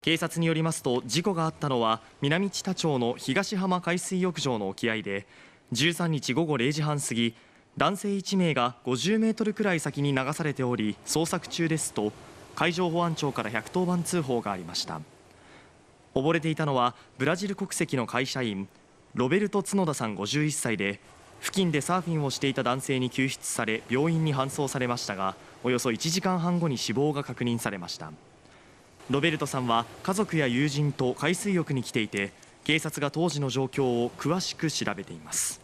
警察によりますと、事故があったのは南知多町の東浜海水浴場の沖合で、13日午後0時半過ぎ、男性1名が50メートルくらい先に流されており捜索中ですと海上保安庁から110番通報がありました。溺れていたのはブラジル国籍の会社員ロベルト・角田さん51歳で、付近でサーフィンをしていた男性に救出され病院に搬送されましたが、およそ1時間半後に死亡が確認されました。ロベルトさんは家族や友人と海水浴に来ていて、警察が当時の状況を詳しく調べています。